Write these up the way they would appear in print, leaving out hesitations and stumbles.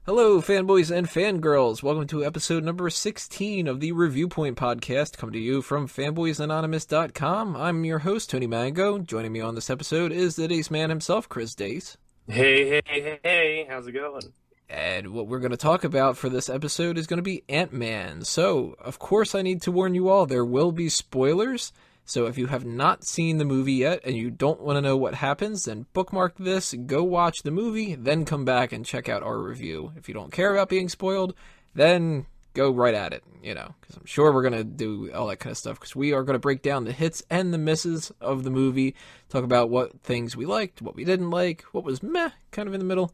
Hello, fanboys and fangirls. Welcome to episode number 16 of the Reviewpoint podcast, coming to you from fanboysanonymous.com. I'm your host, Tony Mango. Joining me on this episode is the Dace man himself, Chris Dace. Hey, how's it going? And what we're going to talk about for this episode is going to be Ant-Man. So, of course, I need to warn you all, there will be spoilers. So if you have not seen the movie yet and you don't want to know what happens, then bookmark this, go watch the movie, then come back and check out our review. If you don't care about being spoiled, then go right at it, because I'm sure we're going to do all that kind of stuff, because we are going to break down the hits and the misses of the movie, talk about what things we liked, what we didn't like, what was meh, kind of in the middle,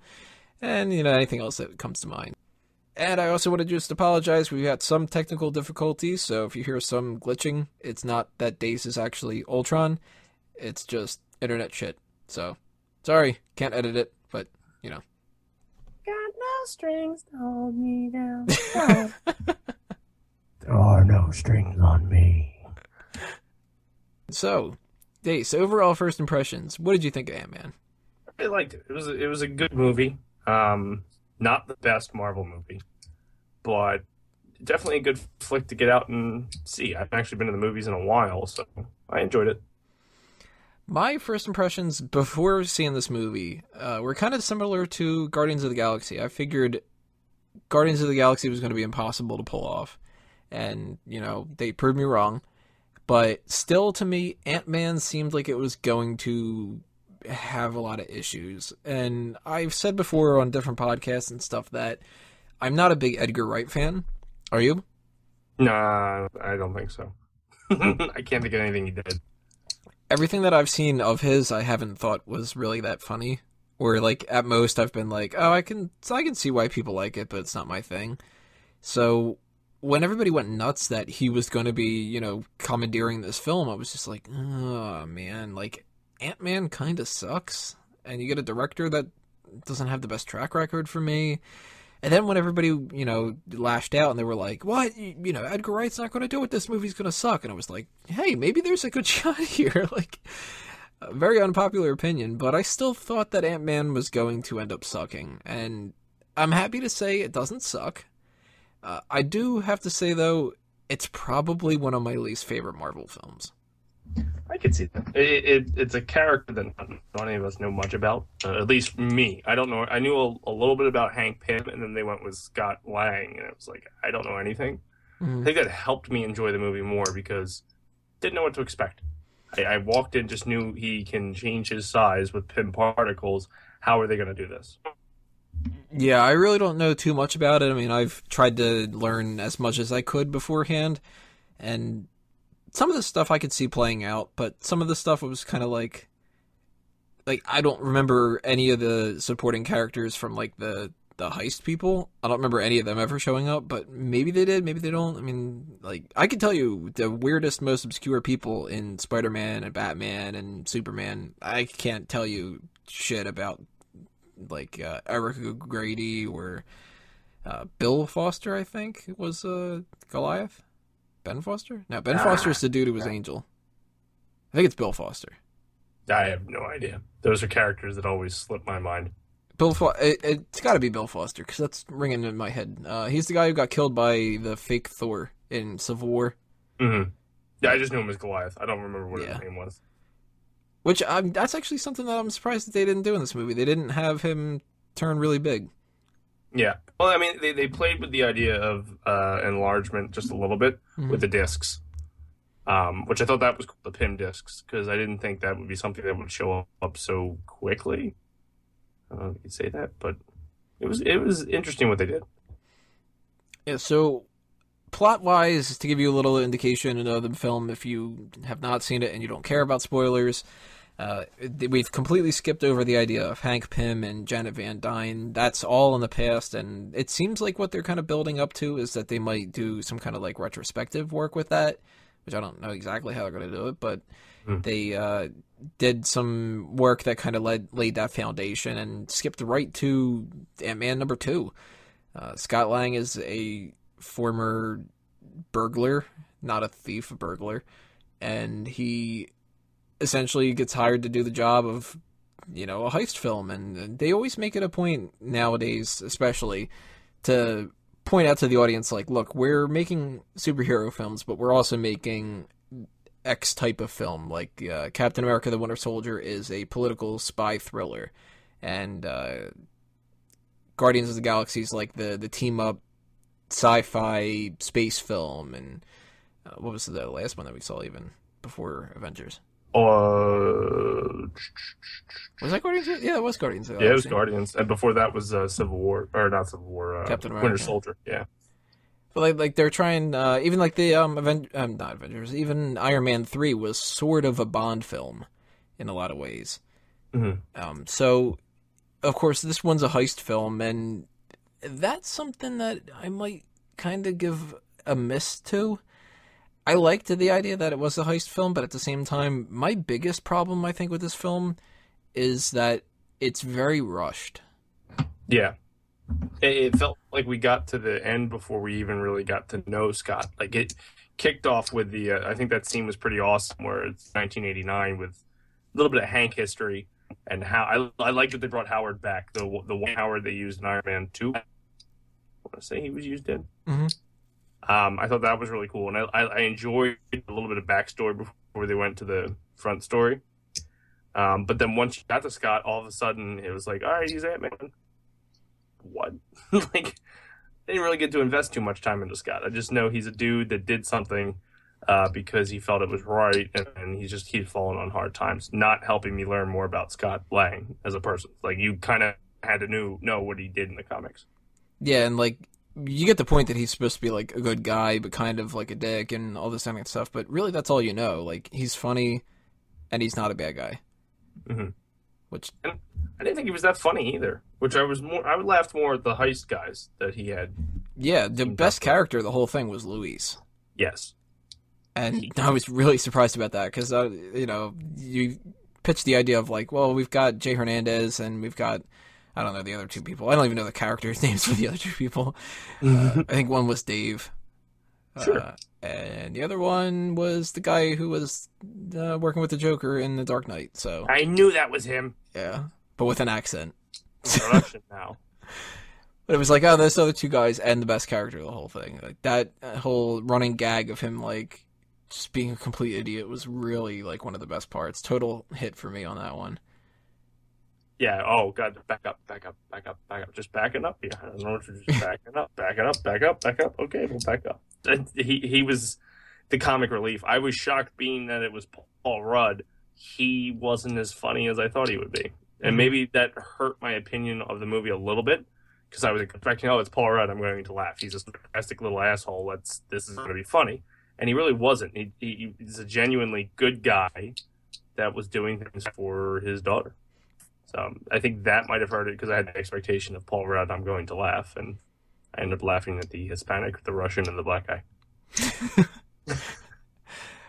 and, anything else that comes to mind. And I also want to just apologize. We've had some technical difficulties, so if you hear some glitching, it's not that Dace is actually Ultron. It's just internet shit. So, sorry, can't edit it, but, Got no strings to hold me down. There are no strings on me. So, Dace, overall first impressions, what did you think of Ant-Man? I liked it. It was a good movie. Not the best Marvel movie, but definitely a good flick to get out and see. I haven't actually been to the movies in a while, so I enjoyed it. My first impressions before seeing this movie were kind of similar to Guardians of the Galaxy. I figured Guardians of the Galaxy was going to be impossible to pull off, and, they proved me wrong. But still, to me, Ant-Man seemed like it was going to have a lot of issues. And I've said before on different podcasts and stuff that I'm not a big Edgar Wright fan. Are you? Nah, I don't think so. I can't think of anything he did. Everything that I've seen of his, I haven't thought was really that funny. Or, like, at most I've been like, oh, I can see why people like it, but it's not my thing. So when everybody went nuts that he was going to be, commandeering this film, I was just like, oh, man, like, Ant-Man kind of sucks, and you get a director that doesn't have the best track record for me. And then when everybody, lashed out and they were like, what, Edgar Wright's not going to do it, this movie's going to suck. And I was like, hey, maybe there's a good shot here. Like, a very unpopular opinion, but I still thought that Ant-Man was going to end up sucking. And I'm happy to say it doesn't suck. I do have to say, though, it's probably one of my least favorite Marvel films. I could see that. It's a character that not any of us know much about. At least me. I don't know. I knew a little bit about Hank Pym, and then they went with Scott Lang, and it was like, I don't know anything. Mm-hmm. I think that helped me enjoy the movie more because didn't know what to expect. I walked in, just knew he can change his size with Pym particles. How are they going to do this? Yeah, I really don't know too much about it. I mean, I've tried to learn as much as I could beforehand, and some of the stuff I could see playing out, but some of the stuff was kind of like I don't remember any of the supporting characters from, like, the Heist people. I don't remember any of them ever showing up, but maybe they did, maybe they don't. I mean, like, I could tell you the weirdest, most obscure people in Spider-Man and Batman and Superman. I can't tell you shit about, like, Eric O'Grady or Bill Foster, I think, was Goliath. Ben Foster? No, Ben Foster's the dude who was Angel. I think it's Bill Foster. I have no idea. Those are characters that always slip my mind. It's got to be Bill Foster, because that's ringing in my head. He's the guy who got killed by the fake Thor in Civil War. Mm-hmm. Yeah, I just knew him as Goliath. I don't remember what his name was. Which, that's actually something that I'm surprised that they didn't do in this movie. They didn't have him turn really big. Yeah. Well, I mean, they played with the idea of enlargement just a little bit with the discs, which I thought that was cool, the Pym discs, because I didn't think that would be something that would show up so quickly. I don't know if you could say that, but it was interesting what they did. Yeah, so plot-wise, to give you a little indication of the film, if you have not seen it and you don't care about spoilers, we've completely skipped over the idea of Hank Pym and Janet Van Dyne. That's all in the past, and it seems like what they're kind of building up to is that they might do some kind of, like, retrospective work with that, which I don't know exactly how they're going to do it, but they did some work that kind of laid that foundation and skipped right to Ant-Man number 2. Scott Lang is a former burglar, not a thief, a burglar, and he essentially gets hired to do the job of a heist film, and they always make it a point nowadays, especially, to point out to the audience, like, look, we're making superhero films, but we're also making X type of film. Like, Captain America the Winter Soldier is a political spy thriller, and Guardians of the Galaxy is like the team-up sci-fi space film, and what was the last one that we saw even before Avengers? Was that Guardians? Yeah, it was Guardians. Yeah, it was Guardians, and before that was Civil War, or not Civil War, Captain America. Winter Soldier. Yeah, but like they're trying, even like the not Avengers, even Iron Man 3 was sort of a Bond film in a lot of ways. Mm-hmm. So of course this one's a heist film, and that's something that I might kind of give a miss to. I liked the idea that it was a heist film, but at the same time, my biggest problem, I think, with this film is that it's very rushed. Yeah. It felt like we got to the end before we even really got to know Scott. Like, it kicked off with the, I think that scene was pretty awesome, where it's 1989 with a little bit of Hank history, and how I like that they brought Howard back. The one Howard they used in Iron Man 2, I want to say he was used in. Mm-hmm. I thought that was really cool, and I enjoyed a little bit of backstory before they went to the front story. But then once you got to Scott, all of a sudden it was like, all right, he's Ant-Man. What? Like, they didn't really get to invest too much time into Scott. I just know he's a dude that did something because he felt it was right, and he'd fallen on hard times, not helping me learn more about Scott Lang as a person. Like, you kind of had to know what he did in the comics. Yeah, and like, you get the point that he's supposed to be like a good guy, but kind of like a dick and all this kind of stuff. But really, that's all you know. Like, he's funny, and he's not a bad guy. Mm-hmm. And I didn't think he was that funny either. I laughed more at the heist guys that he had. Yeah, the best character of the whole thing was Luis. Yes, and I was really surprised about that because you pitched the idea of like, well, we've got Jay Hernandez and we've got, I don't know, the other two people. I don't even know the characters' names for the other two people. I think one was Dave. Sure. And the other one was the guy who was working with the Joker in The Dark Knight. So I knew that was him. Yeah, but with an accent. Production now. But it was like, oh, those other two guys and the best character of the whole thing. Like, that whole running gag of him, like, just being a complete idiot was really, like, one of the best parts. Total hit for me on that one. Yeah, oh, God, back up. Just backing up. Yeah, I don't know what you're just backing up. Back up. Okay, we'll back up. He was the comic relief. I was shocked being that it was Paul Rudd. He wasn't as funny as I thought he would be. And maybe that hurt my opinion of the movie a little bit, because I was expecting, oh, it's Paul Rudd, I'm going to laugh. He's a sarcastic little asshole. This is going to be funny. And he really wasn't. He's a genuinely good guy that was doing things for his daughter. So I think that might have hurt it, because I had the expectation of Paul Rudd, I'm going to laugh. And I ended up laughing at the Hispanic, the Russian, and the black guy.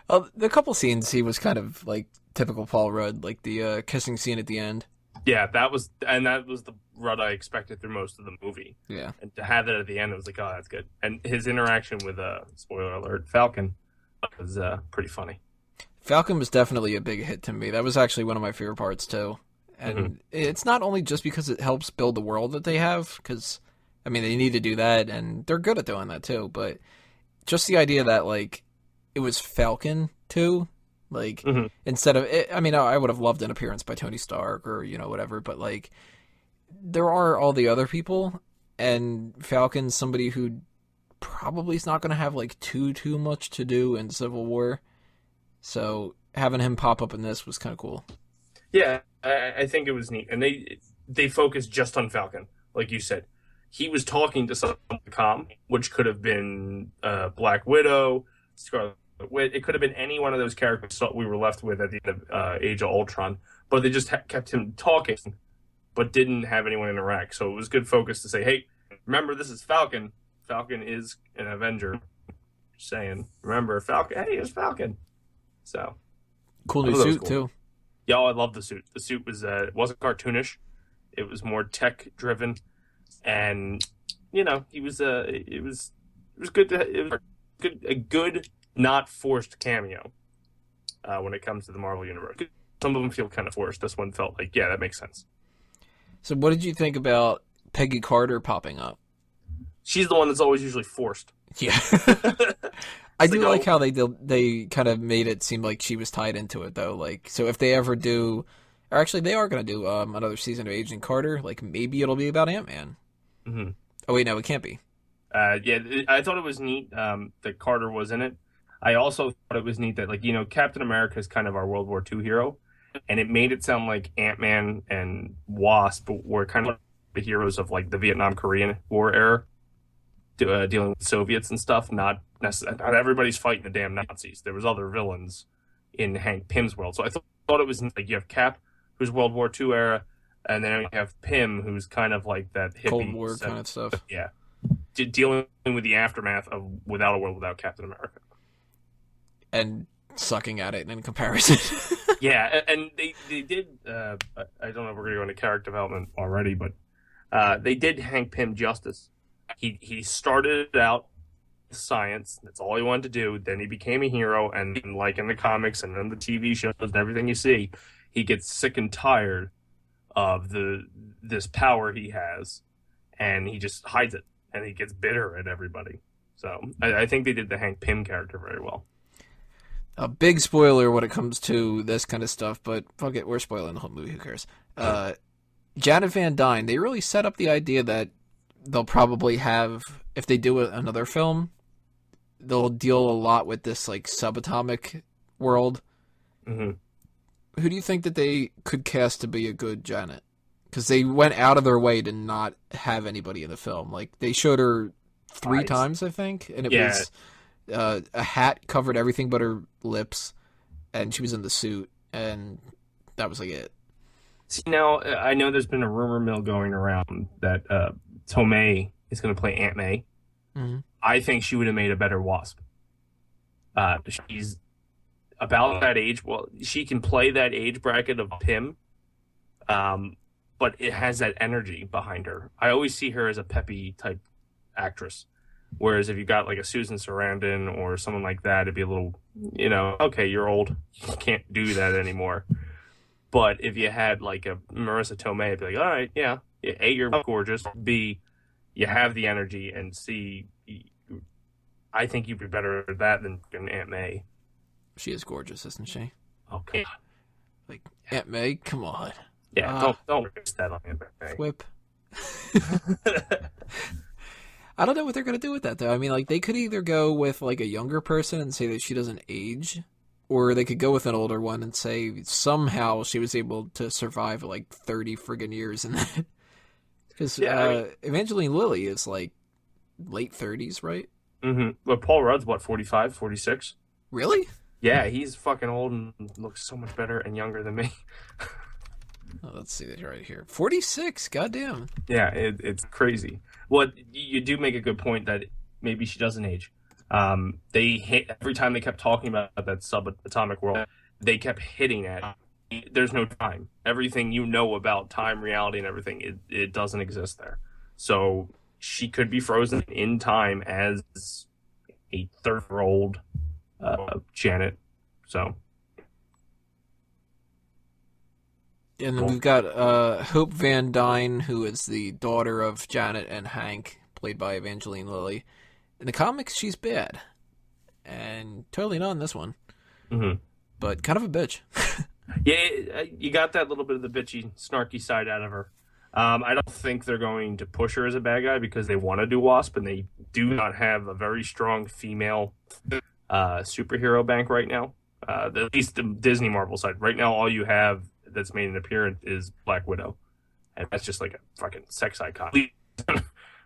Well, the couple scenes, he was kind of like typical Paul Rudd, like the kissing scene at the end. Yeah, that was the Rudd I expected through most of the movie. Yeah. And to have that at the end, it was like, oh, that's good. And his interaction with, spoiler alert, Falcon was pretty funny. Falcon was definitely a big hit to me. That was actually one of my favorite parts, too. And it's not only just because it helps build the world that they have, because, I mean, they need to do that, and they're good at doing that, too. But just the idea that, like, it was Falcon, too. Like, instead of, I mean, I would have loved an appearance by Tony Stark or, whatever, but, like, there are all the other people, and Falcon's somebody who probably is not going to have, like, too much to do in Civil War. So having him pop up in this was kind of cool. Yeah, I think it was neat. And they focused just on Falcon, like you said. He was talking to someone on the comm, which could have been Black Widow, Scarlet Witch. It could have been any one of those characters we were left with at the end of Age of Ultron. But they just kept him talking, but didn't have anyone interact. So it was good focus to say, hey, remember, this is Falcon. Falcon is an Avenger. Just saying, remember, Falcon. Hey, it's Falcon. So cool new suit, cool. Too. Yeah, I love the suit. The suit was it wasn't cartoonish. It was more tech driven, and he was it was good a good not forced cameo when it comes to the Marvel universe. some of them feel kind of forced. This one felt like, yeah, that makes sense. So what did you think about Peggy Carter popping up? She's the one that's always usually forced. Yeah. I do like how they kind of made it seem like she was tied into it, though. Like, so if they ever do, or actually they are going to do another season of Agent Carter, like maybe it'll be about Ant-Man. Mm-hmm. Oh wait, no, it can't be. Yeah, I thought it was neat that Carter was in it. I also thought it was neat that, like, you know, Captain America is kind of our World War II hero, and it made it sound like Ant-Man and Wasp were kind of the heroes of, like, the Vietnam-Korean War era, dealing with Soviets and stuff. Not everybody's fighting the damn Nazis. There was other villains in Hank Pym's world. So I thought it was like you have Cap, who's World War II era, and then you have Pym, who's kind of like that hippie Cold War kind of stuff. Yeah, dealing with the aftermath of Without a World Without Captain America, and sucking at it in comparison. Yeah, and they did. I don't know if we're going to go into character development already, but they did Hank Pym justice. He started out with science. That's all he wanted to do. Then he became a hero, and like in the comics and then the TV shows and everything you see, he gets sick and tired of this power he has, and he just hides it, and he gets bitter at everybody. So I think they did the Hank Pym character very well. A big spoiler when it comes to this kind of stuff, but fuck it, we're spoiling the whole movie. Who cares? Janet Van Dyne, they really set up the idea that they'll probably have, if they do another film, they'll deal a lot with this like subatomic world. Mm-hmm. Who do you think that they could cast to be a good Janet? Because they went out of their way to not have anybody in the film. Like, they showed her 3 times, I think, and it was a hat covered everything but her lips, and she was in the suit, and that was like it. See, now I know there's been a rumor mill going around that Tomei is going to play Aunt May. Mm-hmm. I think she would have made a better Wasp. She's about that age. Well, she can play that age bracket of Pym, but it has that energy behind her. I always see her as a peppy type actress. Whereas if you got like a Susan Sarandon or someone like that, it'd be a little, you know, okay, you're old. You can't do that anymore. But if you had like a Marissa Tomei, it'd be like, all right, yeah. A, you're gorgeous. B, you have the energy. And C, I think you'd be better at that than Aunt May. She is gorgeous, isn't she? Okay. Like, Aunt May, come on. Yeah, don't waste that on Aunt May. Whip. I don't know what they're going to do with that, though. I mean, like, they could either go with, like, a younger person and say that she doesn't age, or they could go with an older one and say somehow she was able to survive, like, 30 friggin' years in that. Because Evangeline Lilly is, like, late 30s, right? Mm-hmm. But Paul Rudd's, what, 45, 46? Really? Yeah, he's fucking old and looks so much better and younger than me. Oh, let's see this right here. 46, goddamn. Yeah, it's crazy. Well, you do make a good point that maybe she doesn't age. Every time they kept talking about that subatomic world, they kept hitting at, there's no time. Everything you know about time, reality, and everything, it doesn't exist there. So she could be frozen in time as a 30-year-old Janet. So. And then we've got Hope Van Dyne, who is the daughter of Janet and Hank, played by Evangeline Lilly. In the comics, she's bad. And totally not in this one. Mm-hmm. But kind of a bitch. Yeah, you got that little bit of the bitchy, snarky side out of her. I don't think they're going to push her as a bad guy because they want to do Wasp, and they do not have a very strong female superhero bank right now. At least the Disney Marvel side. Right now, all you have that's made an appearance is Black Widow, and that's just like a fucking sex icon.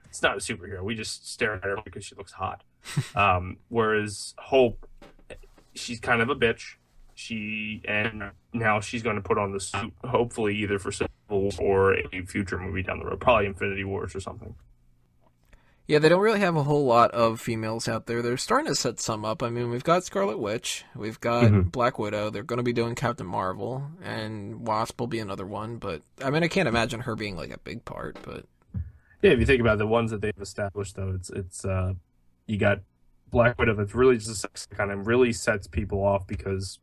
It's not a superhero. We just stare at her because she looks hot. Whereas Hope, she's kind of a bitch. And now she's going to put on the suit, hopefully either for Civil War or a future movie down the road, probably Infinity Wars or something. Yeah, they don't really have a whole lot of females out there. They're starting to set some up. I mean, we've got Scarlet Witch, we've got Black Widow, they're going to be doing Captain Marvel, and Wasp will be another one, but, I mean, I can't imagine her being, like, a big part, but... Yeah, if you think about the ones that they've established, though, it's you got Black Widow that's really just a sex icon and really sets people off because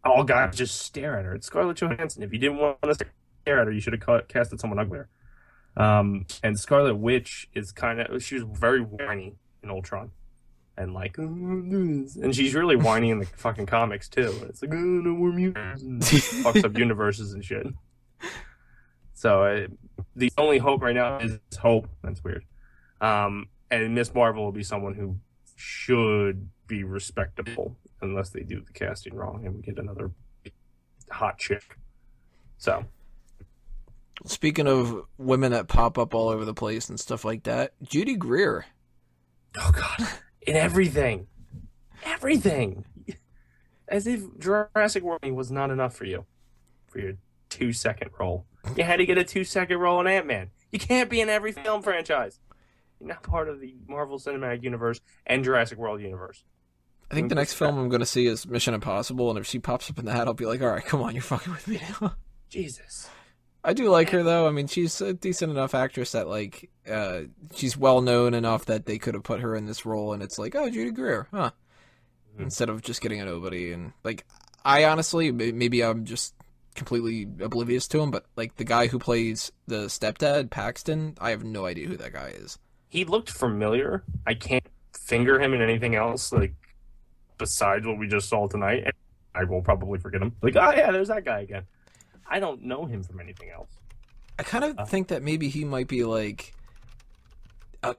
all guys just stare at her. It's Scarlett Johansson. If you didn't want to stare at her, you should have casted someone uglier. And Scarlet Witch is she was very whiny in Ultron. And like, oh, and she's really whiny in the fucking comics too. It's like, oh, no more mutants, and fucks up universes and shit. So the only hope right now is Hope. That's weird. And Miss Marvel will be someone who should be respectable, unless they do the casting wrong and we get another hot chick. So, speaking of women that pop up all over the place and stuff like that, Judy Greer. Oh God. In everything. As if Jurassic World was not enough for you. For your 2-second role. You had to get a 2-second role in Ant-Man. You can't be in every film franchise. You're not part of the Marvel Cinematic Universe and Jurassic World universe. I think the next film I'm going to see is Mission Impossible, and if she pops up in that, I'll be like, all right, come on, you're fucking with me now. Jesus. I do like her, though. I mean, she's a decent enough actress that, like, she's well-known enough that they could have put her in this role, and it's like, oh, Judy Greer, huh? Mm-hmm. Instead of just getting a nobody. And, like, I honestly, maybe I'm just completely oblivious to him, but, like, the guy who plays the stepdad, Paxton, I have no idea who that guy is. He looked familiar. I can't finger him in anything else, like, besides what we just saw tonight. And I will probably forget him. Like, oh, yeah, there's that guy again. I don't know him from anything else. I kind of think that maybe he might be like I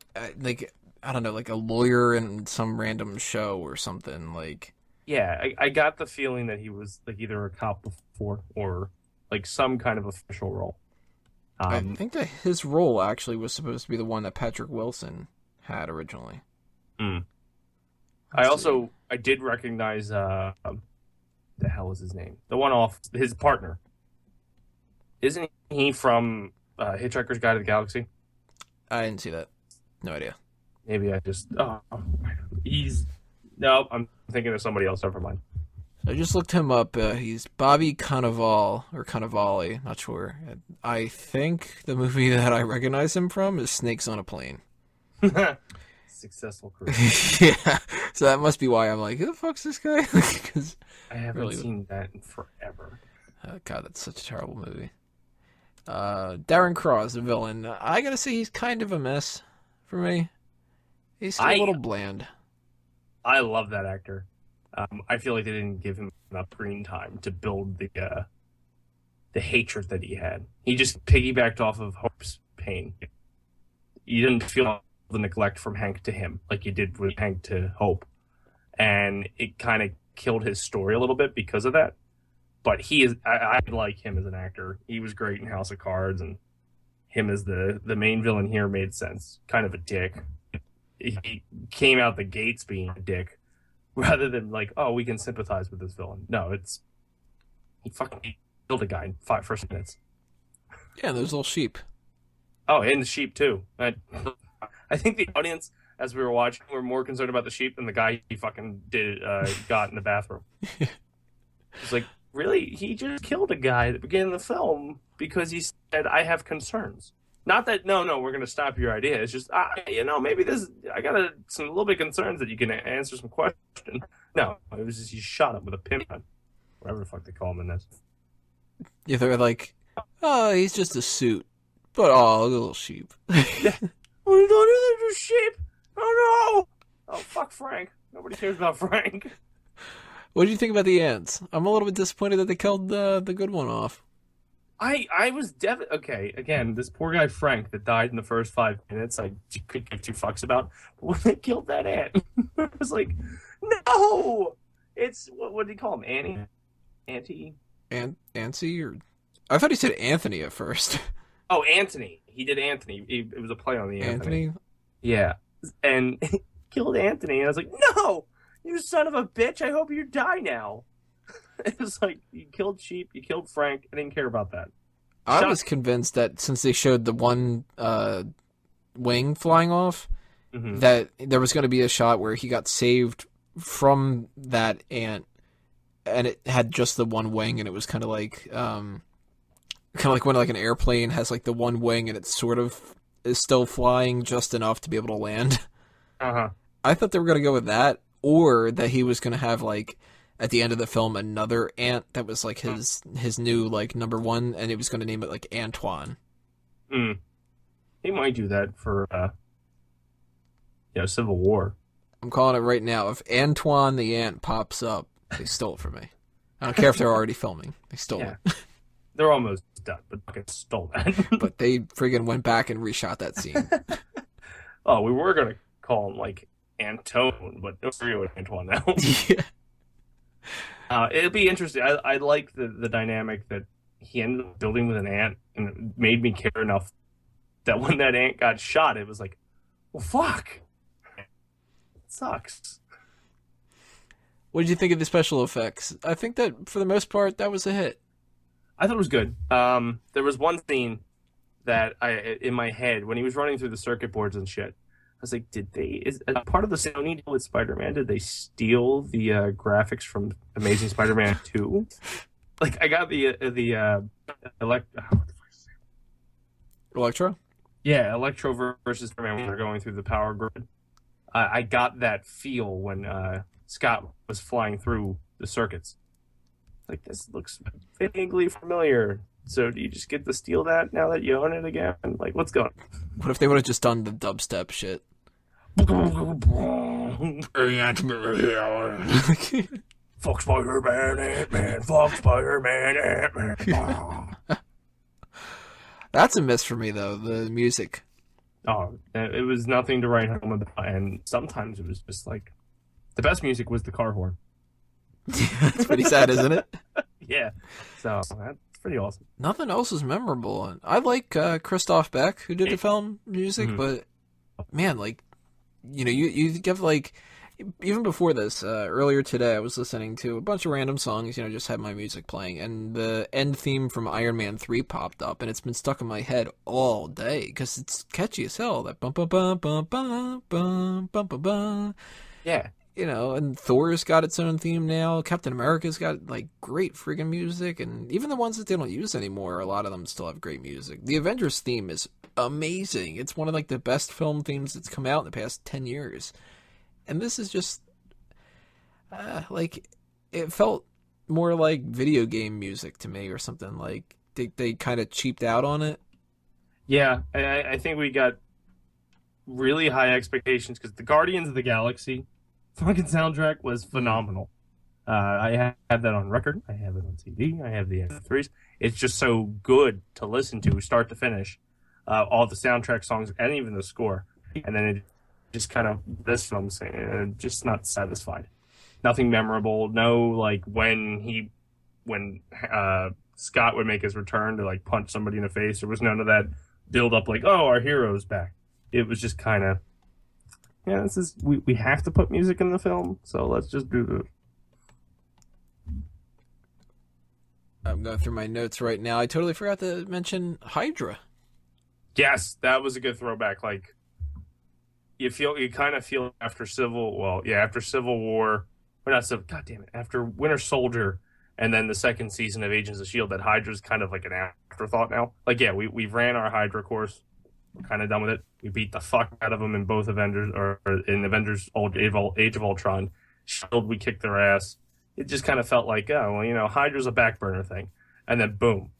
don't know, like a lawyer in some random show or something. Like, yeah, I got the feeling that he was like either a cop before or like some kind of official role. I think that his role actually was supposed to be the one that Patrick Wilson had originally. I did recognize the hell is his name? The one off his partner. Isn't he from Hitchhiker's Guide to the Galaxy? I didn't see that. No idea. Maybe I just... I'm thinking of somebody else. Never mind. I just looked him up. He's Bobby Cannavale, or Cannavale, not sure. I think the movie that I recognize him from is Snakes on a Plane. Successful career. Yeah, so that must be why I'm like, who the fuck's this guy? Cause I haven't seen that in forever. Oh, God, that's such a terrible movie. Darren Cross, the villain. I gotta say, he's kind of a mess for me. He's still a little bland. I love that actor. I feel like they didn't give him enough screen time to build the hatred that he had. He just piggybacked off of Hope's pain. You didn't feel the neglect from Hank to him like you did with Hank to Hope. And it kind of killed his story a little bit because of that. But I like him as an actor. He was great in House of Cards, and him as the main villain here made sense. Kind of a dick. He came out the gates being a dick, rather than like, oh, we can sympathize with this villain. No, he fucking killed a guy in 5 first minutes. Yeah, those little sheep. Oh, and the sheep too. I think the audience, as we were watching, were more concerned about the sheep than the guy he fucking got in the bathroom. It's like, really? He just killed a guy at the beginning of the film because he said, I have concerns. Not that, no, we're going to stop your idea. It's just, maybe I got a little bit concerns that you can answer some questions. No, it was just he shot him with a pin gun. Whatever the fuck they call him in this. Yeah, they're like, oh, he's just a suit. But, oh, look at a little sheep. Yeah. Oh, don't do this, sheep. Oh, no. Oh, fuck Frank. Nobody cares about Frank. What do you think about the ants? I'm a little bit disappointed that they killed the good one off. I was okay, again, this poor guy Frank that died in the first 5 minutes, I couldn't give 2 fucks about. But when they killed that ant, I was like, no! It's, what did he call him? Annie? Auntie? Antsy? Or... I thought he said Anthony at first. Oh, Anthony. He did Anthony. It was a play on the Anthony? Yeah. And he killed Anthony, and I was like, no! You son of a bitch, I hope you die now. It was like, you killed sheep, you killed Frank, I didn't care about that. I was convinced that since they showed the one wing flying off, that there was going to be a shot where he got saved from that ant, and it had just the one wing, and it was kind of like when like an airplane has like the one wing, and it sort of is still flying just enough to be able to land. Uh-huh. I thought they were going to go with that, or that he was going to have like at the end of the film another ant that was like his new like number one, and he was going to name it like Antoine. He might do that for Civil War. I'm calling it right now. If Antoine the Ant pops up, they stole it from me. I don't care if they're already filming. They stole it. They're almost done, but fucking stole that. But they friggin' went back and reshot that scene. Oh, we were going to call him like Antone, but don't agree with Antoine now. Yeah. It'll be interesting. I like the dynamic that he ended up building with an ant, and it made me care enough that when that ant got shot, it was like, well, fuck. It sucks. What did you think of the special effects? I think that, for the most part, that was a hit. I thought it was good. There was one scene that in my head, when he was running through the circuit boards and shit, I was like, as part of the Sony deal with Spider-Man, did they steal the graphics from Amazing Spider-Man 2? Like, I got Electro? Yeah, Electro versus Spider-Man when they're going through the power grid. I got that feel when Scott was flying through the circuits. Like, this looks vaguely familiar. So do you just get to steal that now that you own it again? Like, what's going on? What if they would have just done the dubstep shit? Fuck Spider-Man, Ant-Man, fuck Spider-Man, Ant-Man. That's a miss for me, though, the music. Oh, it was nothing to write home about, and sometimes it was just like, the best music was the car horn. That's pretty sad, isn't it? Yeah, so that's pretty awesome. Nothing else is memorable. I like Christoph Beck, who did the film music, but man, like, you give like, even before this, earlier today, I was listening to a bunch of random songs, just had my music playing, and the end theme from Iron Man 3 popped up, and it's been stuck in my head all day, because it's catchy as hell, that bum bum bum bum bum bum bum bum bum. Yeah. And Thor's got its own theme now. Captain America's got, like, great friggin' music. And even the ones that they don't use anymore, a lot of them still have great music. The Avengers theme is amazing. It's one of, like, the best film themes that's come out in the past 10 years. And this is just, like, it felt more like video game music to me or something. Like, they kind of cheaped out on it. Yeah, I think we got really high expectations because the Guardians of the Galaxy fucking soundtrack was phenomenal. I have that on record. I have it on CD. I have the MP3s. It's just so good to listen to, start to finish. All the soundtrack songs and even the score. And then it just kind of, this film, just not satisfied. Nothing memorable. No, like, when Scott would make his return to, like, punch somebody in the face, there was none of that build up like, oh, our hero's back. It was just kind of, yeah, this is, we have to put music in the film, so let's just do this. I'm going through my notes right now. I totally forgot to mention Hydra. Yes, that was a good throwback. Like, you kind of feel after Civil War, after Winter Soldier, and then the second season of Agents of S.H.I.E.L.D., that Hydra's kind of like an afterthought now. Like, yeah, we've ran our Hydra course. We're kind of done with it. We beat the fuck out of them in both Avengers, or in Avengers Age of Ultron. S.H.I.E.L.D., we kicked their ass. It just kind of felt like, oh, well, Hydra's a back burner thing. And then, boom.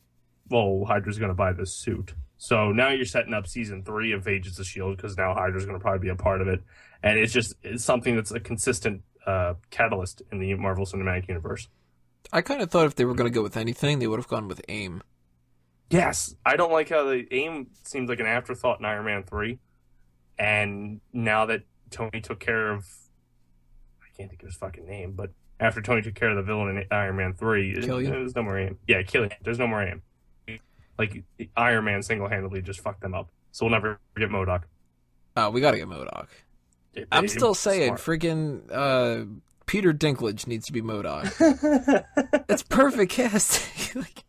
Well, Hydra's going to buy this suit. So now you're setting up season 3 of Agents of S.H.I.E.L.D. because now Hydra's going to probably be a part of it. And it's something that's a consistent catalyst in the Marvel Cinematic Universe. I kind of thought if they were going to go with anything, they would have gone with AIM. Yes, I don't like how the AIM seems like an afterthought in Iron Man 3. And now that Tony took care of, I can't think of his fucking name, but after Tony took care of the villain in Iron Man 3, there's no more AIM. Yeah, Killian. There's no more AIM. Like, Iron Man single-handedly just fucked them up. So we'll never get MODOK. Oh, we gotta get MODOK. I'm still saying, friggin' Peter Dinklage needs to be MODOK. That's perfect casting. Like,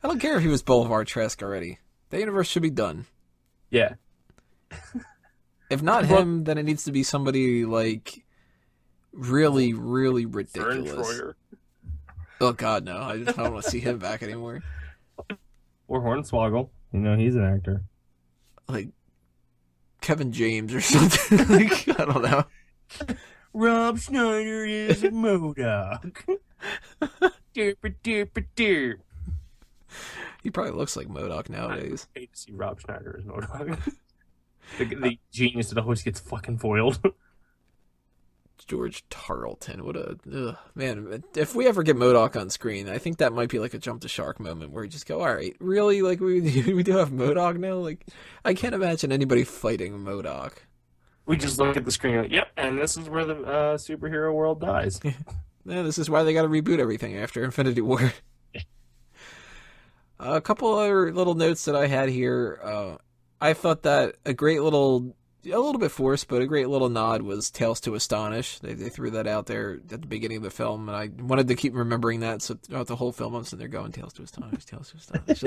I don't care if he was Boulevard Trask already. The universe should be done. Yeah. If not him, then it needs to be somebody, like, really, really ridiculous. Oh, God, no. I don't want to see him back anymore. Or Hornswoggle. He's an actor. Like, Kevin James or something. Like, I don't know. Rob Schneider is a MODOK. He probably looks like MODOK nowadays. I hate to see Rob Schneider as MODOK. the genius that always gets fucking foiled. George Tarleton, what a man! If we ever get MODOK on screen, I think that might be like a jump the shark moment where you just go, "All right, really? Like we do have MODOK now? Like I can't imagine anybody fighting MODOK." We just look at the screen, like, yep, and this is where the superhero world dies. Yeah, this is why they got to reboot everything after Infinity War. A couple other little notes that I had here. I thought that a little bit forced, but a great little nod was Tales to Astonish. They threw that out there at the beginning of the film, and I wanted to keep remembering that. So throughout the whole film, I'm sitting there going, Tales to Astonish, Tales to Astonish.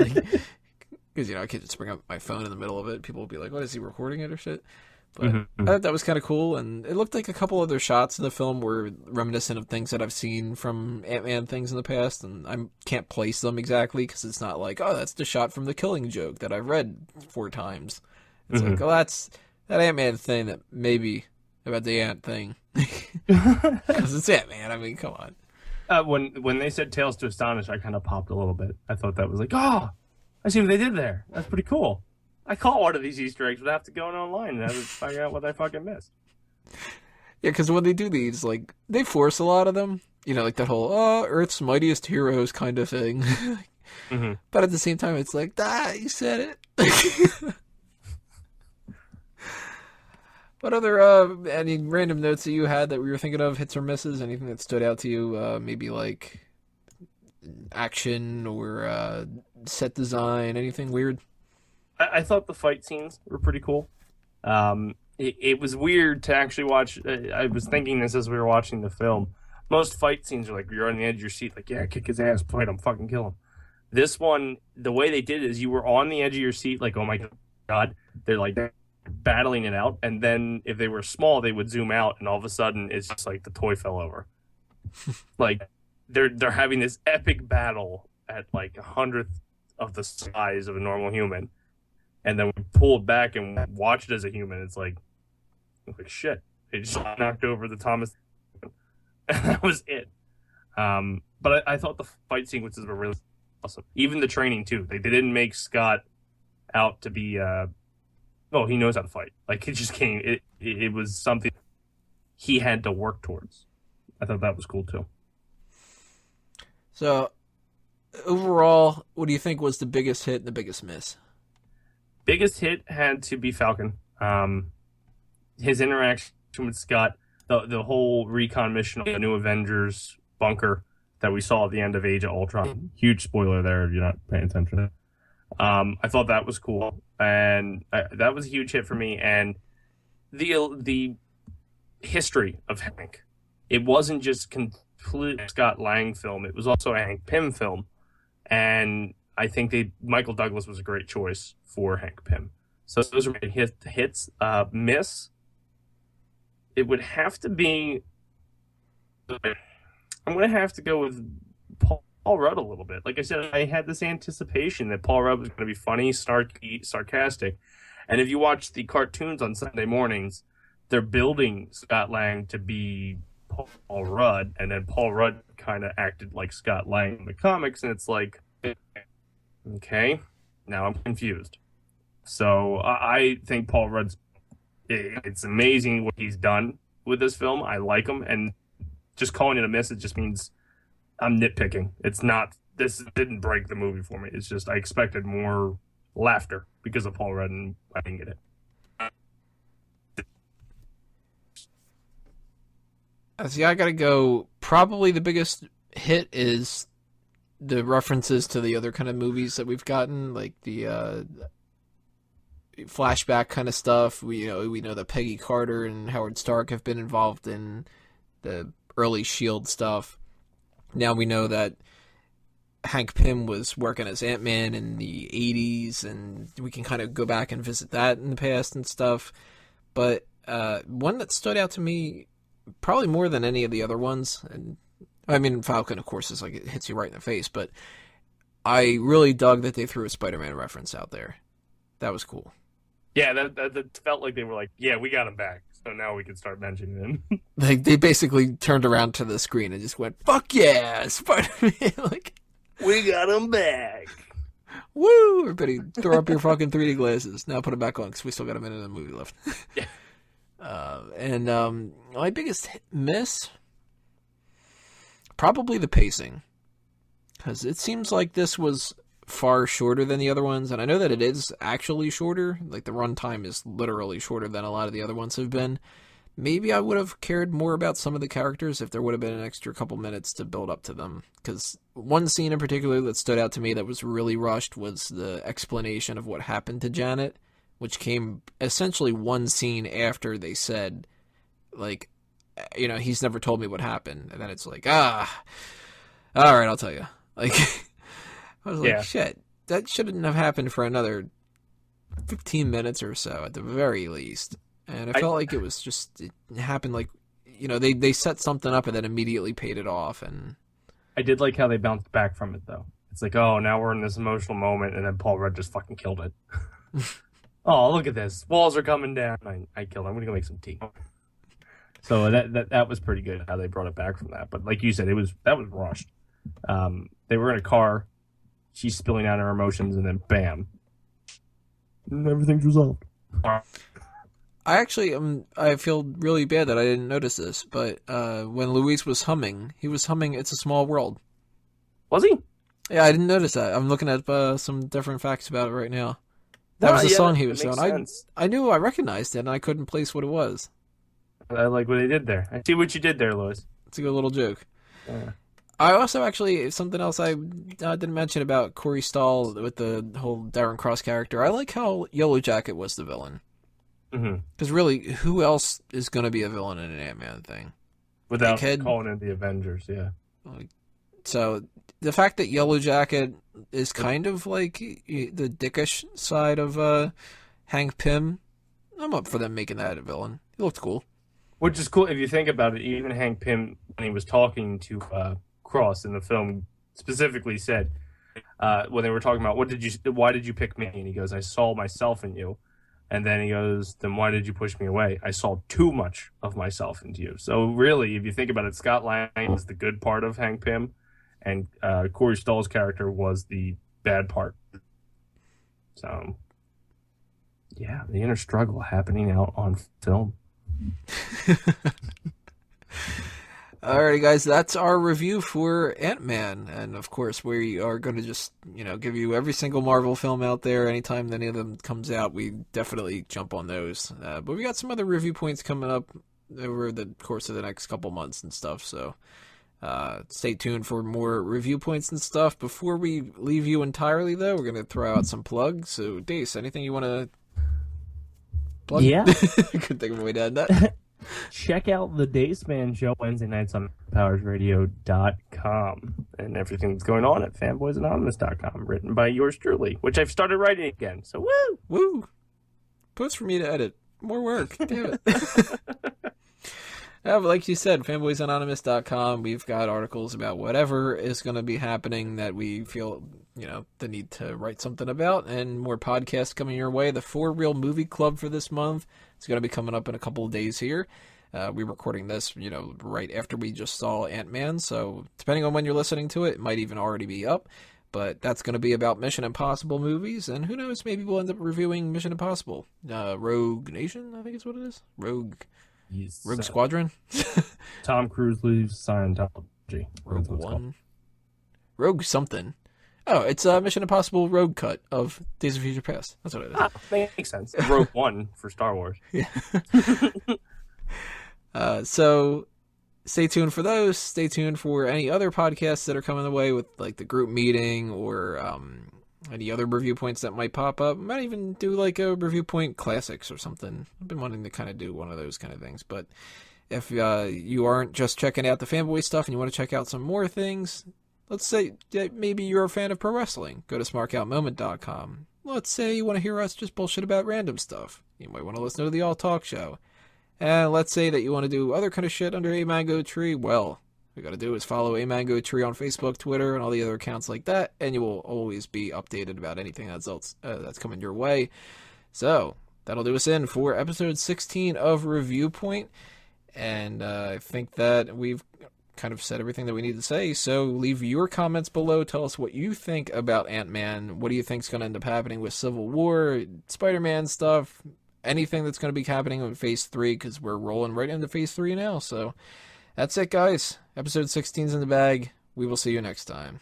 Because, I can't just bring up my phone in the middle of it. People will be like, what, is he recording it or shit? But I thought that was kind of cool, and it looked like a couple other shots in the film were reminiscent of things that I've seen from Ant-Man things in the past, and I can't place them exactly because it's not like, oh, that's the shot from The Killing Joke that I've read 4 times. It's like, oh, that's that Ant-Man thing that maybe about the ant thing. Because it's Ant-Man, I mean, come on. When they said Tales to Astonish, I kind of popped a little bit. I thought that was like, oh, I see what they did there. That's pretty cool. I caught one of these Easter eggs, but I have to go online and have to figure out what I fucking missed. Yeah, because when they do these, like, they force a lot of them. Like that whole, Earth's mightiest heroes kind of thing. But at the same time, it's like, you said it. What other, any random notes that you had that we were thinking of, hits or misses? Anything that stood out to you? Maybe like action or set design, anything weird? I thought the fight scenes were pretty cool. It was weird to actually watch. I was thinking this as we were watching the film. Most fight scenes are like, you're on the edge of your seat, like, yeah, kick his ass, fight him, fucking kill him. This one, the way they did it is you were on the edge of your seat, like, oh my God, they're like battling it out. And then if they were small, they would zoom out, and all of a sudden it's just like the toy fell over. Like, they're having this epic battle at like 100th of the size of a normal human. And then we pull it back and watch it as a human. It's like shit. They just knocked over the Thomas. And that was it. But I thought the fight sequences were really awesome. Even the training, too. They didn't make Scott out to be... he knows how to fight. Like, it just came... It was something he had to work towards. I thought that was cool, too. So, overall, what do you think was the biggest hit and the biggest miss? Biggest hit had to be Falcon. His interaction with Scott, the whole recon mission of the New Avengers bunker that we saw at the end of Age of Ultron. Huge spoiler there if you're not paying attention. I thought that was cool, and that was a huge hit for me. And the history of Hank, it wasn't just complete Scott Lang film; it was also a Hank Pym film, and I think Michael Douglas was a great choice for Hank Pym. So those are my hits. Miss, it would have to be... I'm going to have to go with Paul Rudd a little bit. Like I said, I had this anticipation that Paul Rudd was going to be funny, snarky, sarcastic. And if you watch the cartoons on Sunday mornings, they're building Scott Lang to be Paul Rudd, and then Paul Rudd kind of acted like Scott Lang in the comics, and it's like... Okay, now I'm confused. So I think Paul Rudd's... It's amazing what he's done with this film. I like him, and just calling it a miss, it just means I'm nitpicking. It's not... This didn't break the movie for me. It's just I expected more laughter because of Paul Rudd, and I didn't get it. See, I gotta go... Probably the biggest hit is... the references to the other kind of movies that we've gotten, like the flashback kind of stuff. We know that Peggy Carter and Howard Stark have been involved in the early S.H.I.E.L.D. stuff. Now we know that Hank Pym was working as Ant-Man in the 80s, and we can kind of go back and visit that in the past and stuff. But one that stood out to me probably more than any of the other ones, and I mean, Falcon, of course, is like, it hits you right in the face, but I really dug that they threw a Spider-Man reference out there. That was cool. Yeah, that felt like they were like, yeah, we got him back. So now we can start mentioning him. They basically turned around to the screen and just went, "Fuck yeah, Spider-Man!" Like, we got him back. Woo! Everybody, throw up your fucking 3D glasses. Now put them back on because we still got a minute of the movie left. Yeah. And my biggest miss, probably the pacing, because it seems like this was far shorter than the other ones, and I know that it is actually shorter. Like, the runtime is literally shorter than a lot of the other ones have been. Maybe I would have cared more about some of the characters if there would have been an extra couple minutes to build up to them. Because one scene in particular that stood out to me that was really rushed was the explanation of what happened to Janet, which came essentially one scene after they said, like, you know, he's never told me what happened. And then it's like, all right, I'll tell you. Like, I was like, shit, that shouldn't have happened for another 15 minutes or so at the very least. And I felt like it was just, it happened like, you know, they set something up and then immediately paid it off. And I did like how they bounced back from it, though. It's like, oh, now we're in this emotional moment, and then Paul Rudd just fucking killed it. Oh, look at this. Walls are coming down. I killed it. I'm going to go make some tea. So that was pretty good how they brought it back from that. But like you said, that was rushed. They were in a car. She's spilling out her emotions, and then bam. And everything's resolved. I actually, I feel really bad that I didn't notice this, but when Luis was humming, he was humming It's a Small World. Was he? Yeah, I didn't notice that. I'm looking at some different facts about it right now. That was the song he was doing. I knew I recognized it, and I couldn't place what it was. I like what they did there. I see what you did there, Louis. It's a good little joke. Yeah. I also actually, something else I didn't mention about Corey Stoll with the whole Darren Cross character, I like how Yellow Jacket was the villain. Because really, who else is going to be a villain in an Ant-Man thing? Without calling in the Avengers, yeah. So, the fact that Yellow Jacket is kind of like the dickish side of Hank Pym, I'm up for them making that a villain. He looked cool. Which is cool if you think about it. Even Hank Pym, when he was talking to Cross in the film, specifically said, when they were talking about, why did you pick me? And he goes, I saw myself in you. And then he goes, then why did you push me away? I saw too much of myself into you. So really, if you think about it, Scott Lang is the good part of Hank Pym, and Corey Stoll's character was the bad part. So, yeah, the inner struggle happening out on film. Alrighty, guys, that's our review for Ant-Man, and of course, we are going to just, give you every single Marvel film out there. Anytime any of them comes out, we definitely jump on those. But we got some other review points coming up over the course of the next couple months and stuff, so stay tuned for more review points and stuff. Before we leave you entirely, though, we're going to throw out some plugs. So, Dace, anything you want to plug? Yeah. I couldn't think of a way to add that. Check out the Dace Man Show Wednesday nights on powersradio.com and everything that's going on at fanboysanonymous.com, written by yours truly, which I've started writing again. So woo! Woo! Post for me to edit. More work. Damn it. But like you said, fanboysanonymous.com, we've got articles about whatever is going to be happening that we feel, the need to write something about, and more podcasts coming your way. The For Real Movie Club for this month is going to be coming up in a couple of days here. We're recording this, right after we just saw Ant-Man, so depending on when you're listening to it, it might even already be up. But that's going to be about Mission Impossible movies, and who knows, maybe we'll end up reviewing Mission Impossible. Rogue Nation, I think is what it is. Rogue Squadron? Tom Cruise leaves Scientology. Rogue One? Rogue something. Oh, it's Mission Impossible Rogue Cut of Days of Future Past. That's what it is. Makes sense. Rogue One for Star Wars. Yeah. So stay tuned for those. Stay tuned for any other podcasts that are coming away with like the group meeting or any other review points that might pop up. Might even do like a review point classics or something. I've been wanting to kind of do one of those kind of things. But if you aren't just checking out the Fanboy stuff and you want to check out some more things, let's say that maybe you're a fan of pro wrestling. Go to smarkoutmoment.com. Let's say you want to hear us just bullshit about random stuff. You might want to listen to the All Talk Show. And let's say that you want to do other kind of shit under A Mango Tree. Well, all you got to do is follow A Mango Tree on Facebook, Twitter, and all the other accounts like that, and you will always be updated about anything that's coming your way. So, that'll do us in for episode 16 of Reviewpoint. And I think that we've kind of said everything that we need to say. So leave your comments below. Tell us what you think about Ant-Man. What do you think is going to end up happening with Civil War, Spider-Man stuff, anything that's going to be happening with Phase 3, because we're rolling right into Phase 3 now. So that's it, guys. Episode 16's in the bag. We will see you next time.